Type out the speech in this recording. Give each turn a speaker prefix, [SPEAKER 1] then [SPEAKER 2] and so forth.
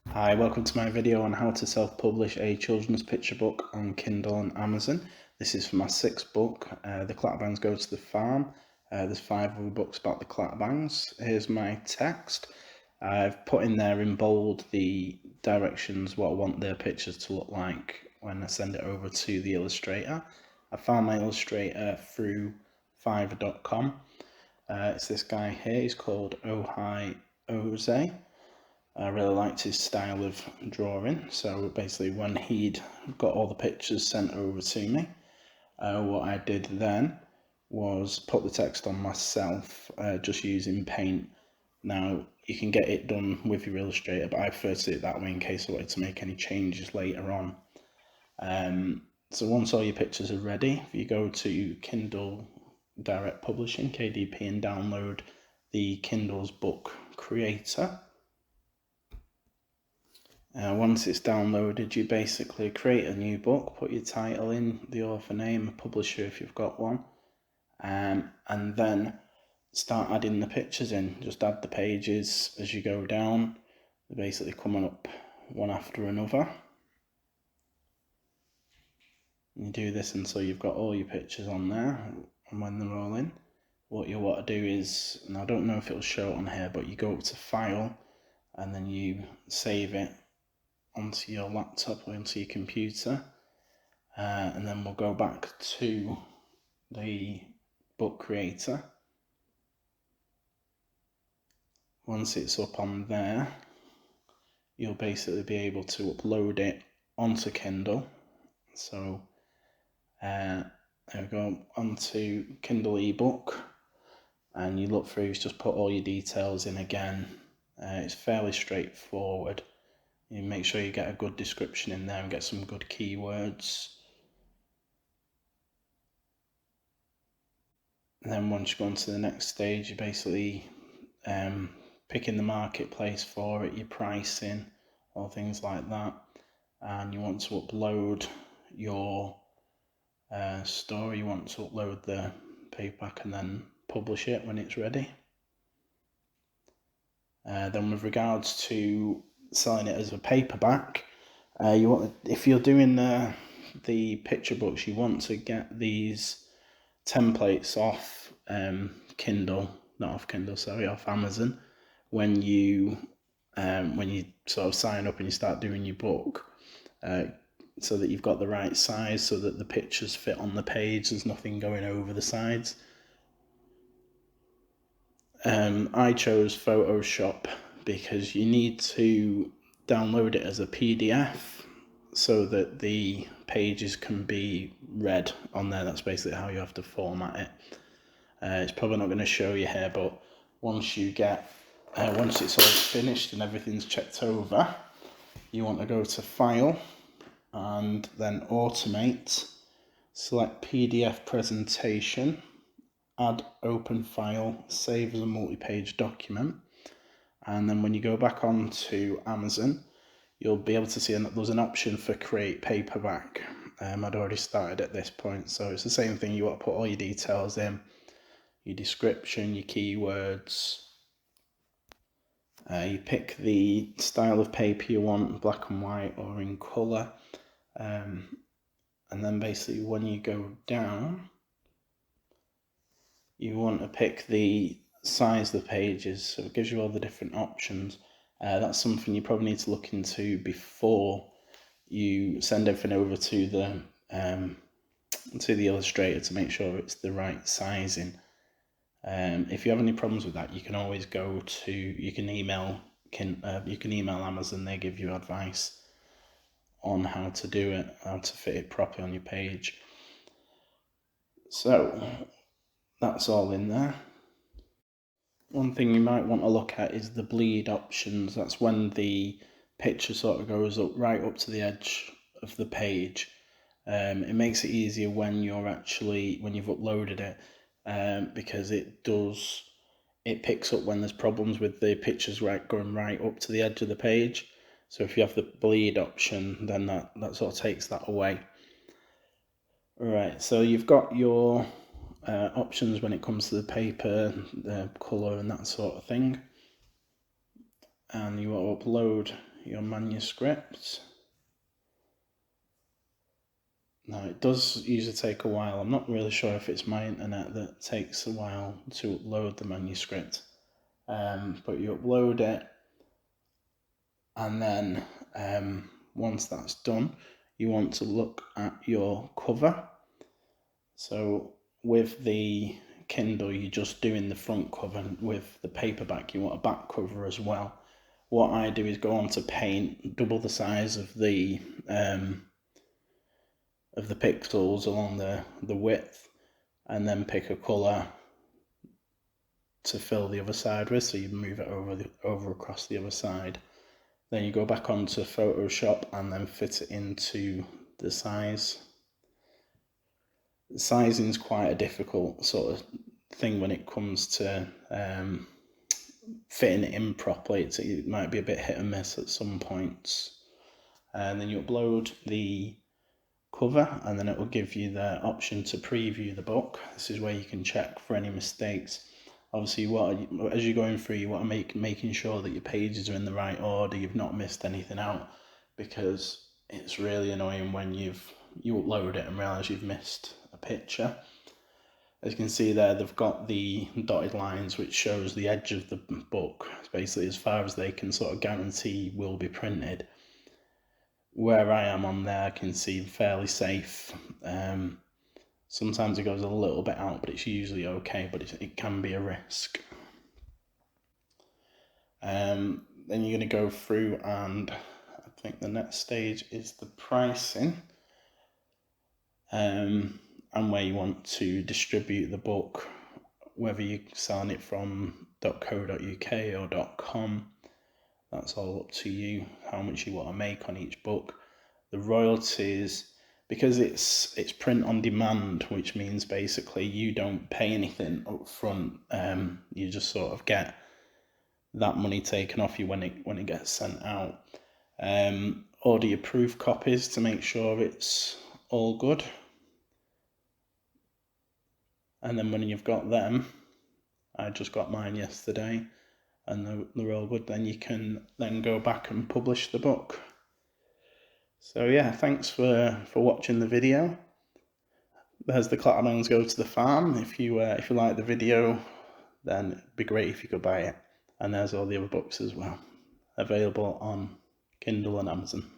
[SPEAKER 1] Hi, welcome to my video on how to self-publish a children's picture book on Kindle and Amazon. This is for my sixth book, The Clatterbangs Go to the Farm. There's 5 other books about the Clatterbangs. Here's my text. I've put in there in bold the directions, what I want the pictures to look like when I send it over to the illustrator. I found my illustrator through fiverr.com. It's this guy here, he's called Ohai Oze. I really liked his style of drawing, so basically when he'd got all the pictures sent over to me, what I did then was put the text on myself, just using paint. Now you can get it done with your illustrator, but I prefer to do it that way in case I wanted to make any changes later on. So once all your pictures are ready, if you go to Kindle Direct Publishing, KDP, and download the Kindle's book creator. Once it's downloaded, you basically create a new book, put your title in, the author name, a publisher if you've got one, and then start adding the pictures in. Just add the pages as you go down. They're basically coming up one after another. You do this until you've got all your pictures on there, and when they're all in, what you want to do is, and I don't know if it'll show it on here, but you go up to File, and then you save it onto your laptop or onto your computer, and then we'll go back to the book creator. Once it's up on there, you'll basically be able to upload it onto Kindle. So there we go, onto Kindle ebook, and you look through, just put all your details in again. It's fairly straightforward. You make sure you get a good description in there and get some good keywords. And then once you go on to the next stage, you're basically picking the marketplace for it, your pricing, or things like that. And you want to upload your story, you want to upload the paperback and then publish it when it's ready. Then with regards to selling it as a paperback, if you're doing the picture books, you want to get these templates off off Amazon when you sort of sign up and you start doing your book, so that you've got the right size, so that the pictures fit on the page, there's nothing going over the sides. I chose Photoshop because you need to download it as a PDF so that the pages can be read on there. That's basically how you have to format it. It's probably not going to show you here, but once it's all finished and everything's checked over, you want to go to File and then Automate, select PDF Presentation, add Open File, save as a multi-page document, and then when you go back onto Amazon, you'll be able to see that there's an option for Create Paperback. I'd already started at this point, so it's the same thing. You want to put all your details in, your description, your keywords. You pick the style of paper you want, black and white or in colour, and then basically when you go down, you want to pick the size of the pages, so it gives you all the different options. That's something you probably need to look into before you send everything over to the illustrator to make sure it's the right sizing. If you have any problems with that, you can always email Amazon. They give you advice on how to do it, how to fit it properly on your page. So that's all in there. One thing you might want to look at is the bleed options. That's when the picture sort of goes up right up to the edge of the page. It makes it easier when you've uploaded it, because it picks up when there's problems with the pictures going right up to the edge of the page. So if you have the bleed option, then that sort of takes that away. Right, so you've got your options when it comes to the paper, the colour and that sort of thing. And you want to upload your manuscript. Now it does usually take a while. I'm not really sure if it's my internet that takes a while to upload the manuscript, but you upload it, and then once that's done, you want to look at your cover. So with the Kindle, you're just doing the front cover. With the paperback, you want a back cover as well. What I do is go on to paint, double the size of the pixels along the width, and then pick a colour to fill the other side with, so you move it over across the other side. Then you go back onto Photoshop and then fit it into the size. Sizing is quite a difficult sort of thing when it comes to fitting it in properly. It might be a bit hit and miss at some points. And then you upload the cover, and then it will give you the option to preview the book. This is where you can check for any mistakes. Obviously, as you're going through, you want to making sure that your pages are in the right order, you've not missed anything out, because it's really annoying when you upload it and realise you've missed a picture. As you can see there, they've got the dotted lines which shows the edge of the book. It's basically as far as they can sort of guarantee will be printed. Where I am on there, I can see fairly safe. Sometimes it goes a little bit out, but it's usually okay, but it can be a risk. Then you're going to go through, and I think the next stage is the pricing, and where you want to distribute the book, whether you're selling it from .co.uk or .com. That's all up to you, how much you want to make on each book. The royalties, because it's print on demand, which means basically you don't pay anything up front. You just sort of get that money taken off you when it gets sent out. Order your proof copies to make sure it's all good. And then when you've got them, I just got mine yesterday, and they're all good, then you can then go back and publish the book. So yeah, thanks for watching the video. There's the Clatterbangs Go to the Farm. If you like the video, then it'd be great if you could buy it. And there's all the other books as well, available on Kindle and Amazon.